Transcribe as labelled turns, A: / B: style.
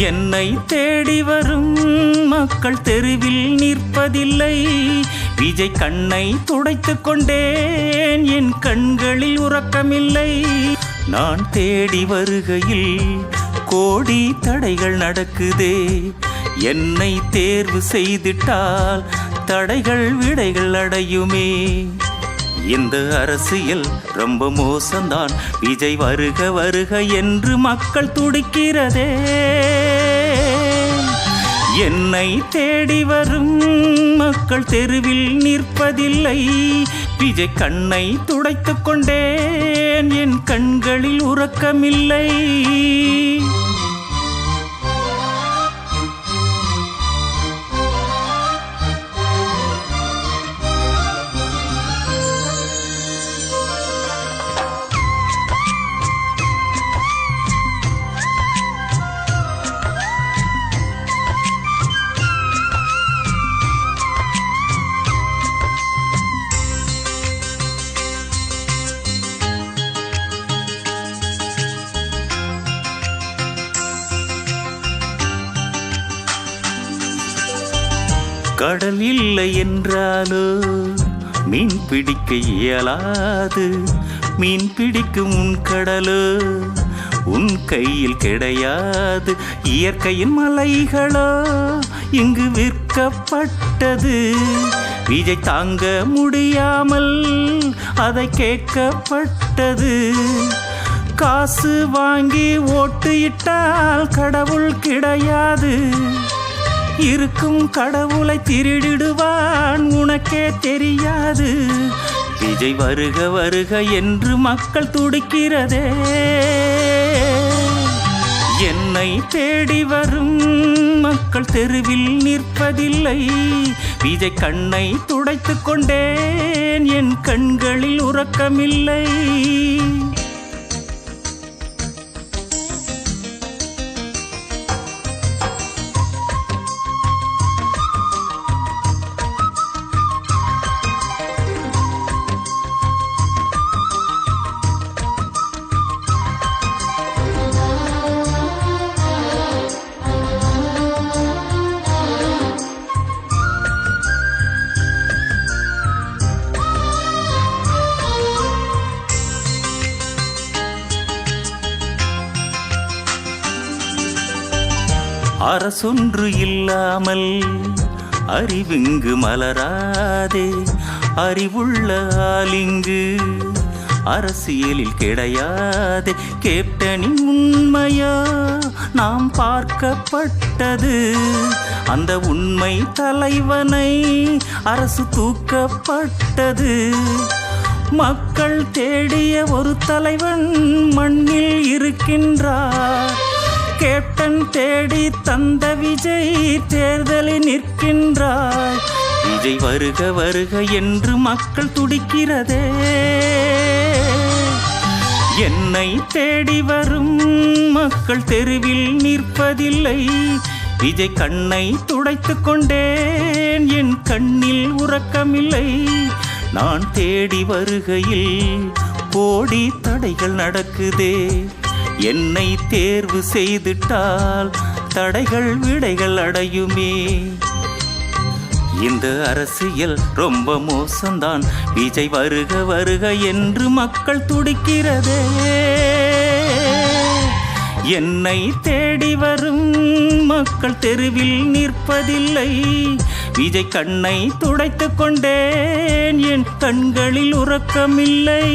A: என்னை தேடி வரும் மக்கள் தெருவில் நிற்பதில்லை. விஜய் கண்ணை துடைத்துக் கொண்டேன், என் கண்களில் உறக்கமில்லை. நான் தேடி வருகையில் கோடி தடைகள் நடக்குதே. என்னை தேர்வு செய்திட்டால் தடைகள் விடைகள் அடையுமே. இந்த அரசியல் ரொம்ப மோசம்தான். விஜய் வருக வருக என்று மக்கள் துடிக்கிறதே. என்னை தேடி வரும் மக்கள் தெருவில் நிற்பதில்லை. விஜய் கண்ணை துடைத்துக் கொண்டேன், என் கண்களில் உறக்கமில்லை. கடல் இல்லை என்றாலோ மீன் பிடிக்க இயலாது. மீன் பிடிக்கும் உன் கடலோ உன் கையில் கிடையாது. இயற்கையின் மலைகளோ இங்கு விற்கப்பட்டது. விஜய் தாங்க முடியாமல் அதை கேட்கப்பட்டது. காசு வாங்கி ஓட்டு இட்டால் கடவுள் கிடையாது. இருக்கும் கடவுளை திருடிடுவான், உனக்கே தெரியாது. விஜய் வருக வருக என்று மக்கள் துடிக்கிறதே. என்னை தேடி வரும் மக்கள் தெருவில் நிற்பதில்லை. விஜய் கண்ணை துடைத்துக் கொண்டேன், என் கண்களில் உறக்கமில்லை. அரசொன்று இல்லாமல் அறிவிங்கு மலராதே. அறிவுள்ள ஆளிங்கு அரசியலில் கிடையாதே. கேப்டனின் உண்மையோ நாம் பார்க்கப்பட்டது. அந்த உண்மை தலைவனை அரசு தூக்கப்பட்டது. மக்கள் தேடிய ஒரு தலைவன் மண்ணில் இருக்கின்றார். கேப்டன் தேடி தந்த விஜய் தேர்தலில் நிற்கின்றார். விஜய் வருக வருக என்று மக்கள் துடிக்கிறதே. என்னை தேடி வரும் மக்கள் தெருவில் நிற்பதில்லை. விஜய் கண்ணை துடைத்துக் கொண்டேன், என் கண்ணில் உறக்கமில்லை. நான் தேடி வருகையில் கோடி தடைகள் நடக்குதே. என்னை தேர்வு செய்துட்டால் தடைகள் விடைகள் அடையுமே. இந்த அரசியல் ரொம்ப மோசம்தான். விஜய் வருக வருக என்று மக்கள் துடிக்கிறதே. என்னை தேடி வரும் மக்கள் தெருவில் நிற்பதில்லை. விஜய் கண்ணை துடைத்துக் கொண்டேன், என் கண்களில் உறக்கமில்லை.